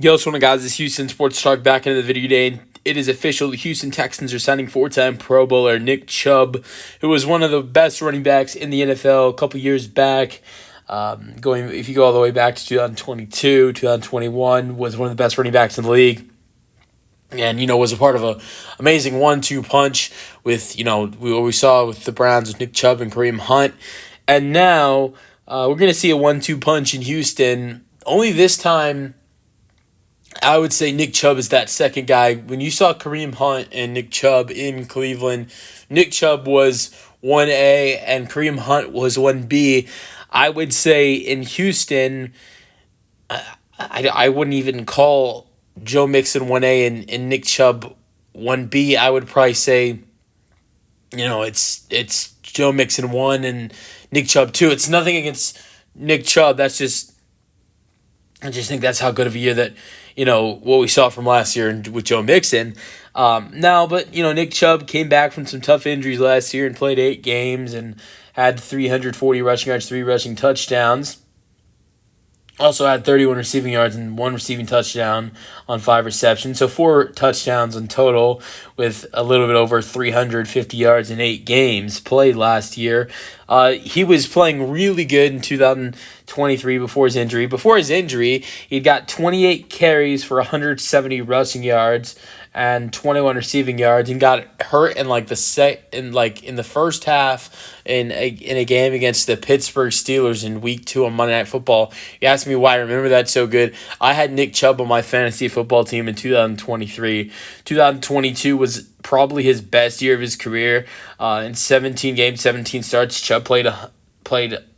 Yo, what's going on, guys? It's Houston Sports Talk back into the video today. It is official. The Houston Texans are signing four-time Pro Bowler Nick Chubb, who was one of the best running backs in the NFL a couple years back. If you go all the way back to 2022, 2021, was one of the best running backs in the league. And, was a part of a amazing 1-2 punch with, what we saw with the Browns with Nick Chubb and Kareem Hunt. And now we're going to see a 1-2 punch in Houston, only this time. I would say Nick Chubb is that second guy. When you saw Kareem Hunt and Nick Chubb in Cleveland, Nick Chubb was 1A and Kareem Hunt was 1B. I would say in Houston, I wouldn't even call Joe Mixon 1A and Nick Chubb 1B. I would probably say, it's Joe Mixon 1 and Nick Chubb 2. It's nothing against Nick Chubb. I just think that's how good of a year that, what we saw from last year with Joe Mixon. But Nick Chubb came back from some tough injuries last year and played 8 games and had 340 rushing yards, 3 rushing touchdowns. Also had 31 receiving yards and 1 receiving touchdown on 5 receptions. So 4 touchdowns in total with a little bit over 350 yards in 8 games played last year. He was playing really good in 2023 before his injury. Before his injury, he got 28 carries for 170 rushing yards and 21 receiving yards, and got hurt in the first half in a game against the Pittsburgh Steelers in Week 2 on Monday Night Football. You asked me why I remember that so good. I had Nick Chubb on my fantasy football team in 2023. 2022 was probably his best year of his career. In 17 games, 17 starts, Chubb played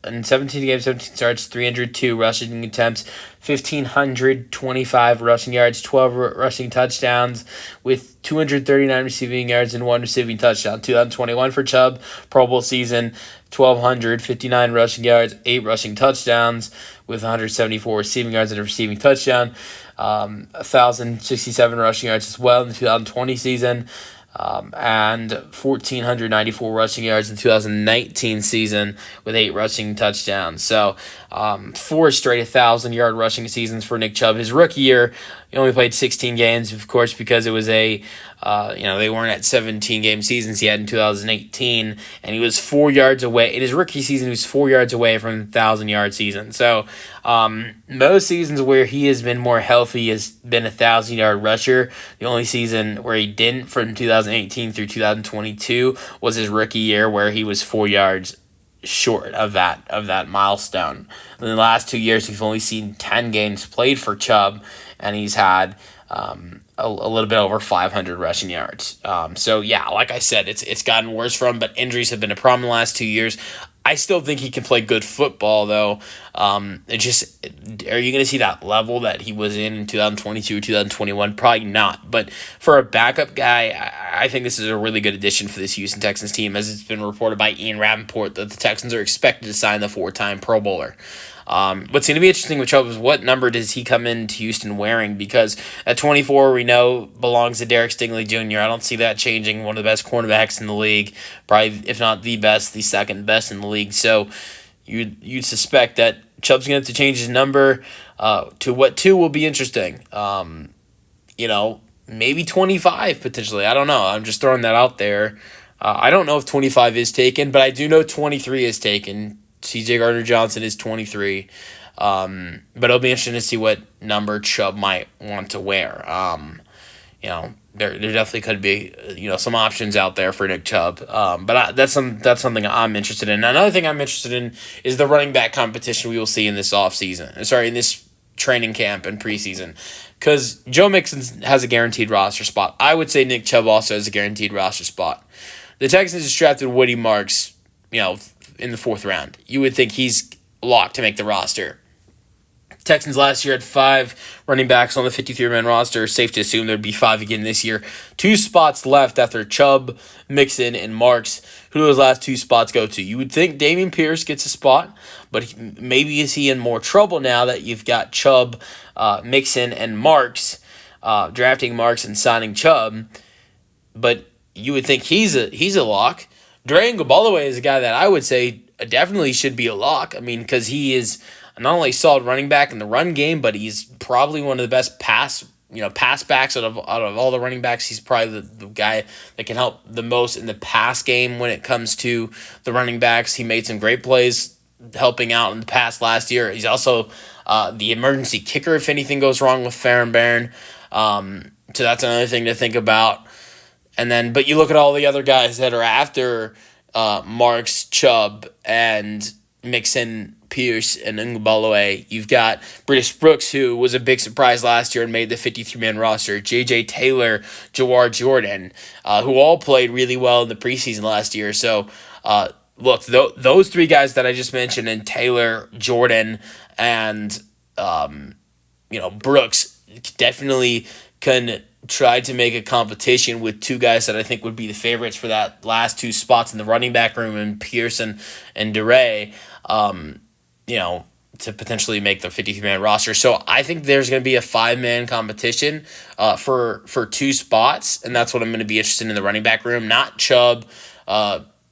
in 17 games, 17 starts, 302 rushing attempts, 1,525 rushing yards, 12 rushing touchdowns, with 239 receiving yards and 1 receiving touchdown. 2021 for Chubb, Pro Bowl season, 1,259 rushing yards, 8 rushing touchdowns, with 174 receiving yards and a receiving touchdown. 1,067 rushing yards as well in the 2020 season. And 1,494 rushing yards in the 2019 season with 8 rushing touchdowns. So 4 straight 1,000-yard rushing seasons for Nick Chubb. His rookie year, he only played 16 games, of course, because it was they weren't at 17-game seasons yet in 2018, and he was 4 yards away. In his rookie season, he was 4 yards away from 1,000-yard season. So most seasons where he has been more healthy has been 1,000-yard rusher. The only season where he didn't, from 2018 through 2022, was his rookie year, where he was 4 yards short of that milestone. In the last 2 years, we've only seen 10 games played for Chubb, and he's had a little bit over 500 rushing yards. Like I said, it's gotten worse for him, but injuries have been a problem the last 2 years. I still think he can play good football, though. Are you going to see that level that he was in 2022 or 2021? Probably not. But for a backup guy, I think this is a really good addition for this Houston Texans team, as it's been reported by Ian Rappaport that the Texans are expected to sign the 4-time Pro Bowler. What's going to be interesting with Chubb is what number does he come into Houston wearing, because at 24 we know belongs to Derek Stingley Jr. I don't see that changing. One of the best cornerbacks in the league, probably if not the best, the second best in the league. So you'd suspect that Chubb's going to have to change his number to what 2 will be interesting. Maybe 25 potentially. I don't know. I'm just throwing that out there. I don't know if 25 is taken, but I do know 23 is taken. C.J. Gardner-Johnson is 23. But it'll be interesting to see what number Chubb might want to wear. There definitely could be, some options out there for Nick Chubb. But that's something I'm interested in. Another thing I'm interested in is the running back competition we will see in this in this training camp and preseason. Because Joe Mixon has a guaranteed roster spot. I would say Nick Chubb also has a guaranteed roster spot. The Texans just drafted Woody Marks, in the 4th round. You would think he's locked to make the roster. Texans last year had 5 running backs on the 53-man roster. Safe to assume there'd be 5 again this year. 2 spots left after Chubb, Mixon, and Marks. Who do those last 2 spots go to? You would think Dameon Pierce gets a spot, but maybe is he in more trouble now that you've got Chubb, Mixon, and Marks, drafting Marks and signing Chubb? But you would think he's a lock. Dre Ngabalawe is a guy that I would say definitely should be a lock. I mean, because he is not only a solid running back in the run game, but he's probably one of the best pass backs out of all the running backs. He's probably the guy that can help the most in the pass game when it comes to the running backs. He made some great plays helping out in the past last year. He's also the emergency kicker if anything goes wrong with Farron Barron. So that's another thing to think about. And then, but you look at all the other guys that are after Marks, Chubb, and Mixon, Pierce, and Ngbalue. You've got British Brooks, who was a big surprise last year and made the 53-man roster. J.J. Taylor, Jawar Jordan, who all played really well in the preseason last year. So, look, those three guys that I just mentioned, and Taylor, Jordan, and Brooks, definitely can try to make a competition with two guys that I think would be the favorites for that last two spots in the running back room, and Pearson and DeRay, to potentially make the 53-man roster. So I think there's going to be a 5-man competition for two spots, and that's what I'm going to be interested in the running back room. Not Chubb,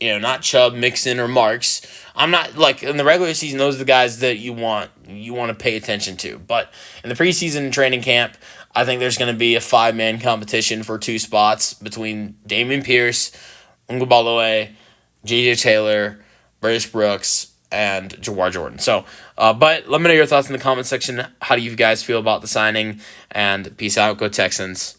Mixon, or Marks. I'm not like in the regular season. Those are the guys that you want to pay attention to. But in the preseason training camp, I think there's going to be a 5-man competition for two spots between Dameon Pierce, Ngbalue, J.J. Taylor, British Brooks, and Jawar Jordan. So, but let me know your thoughts in the comment section. How do you guys feel about the signing? And peace out. Go Texans.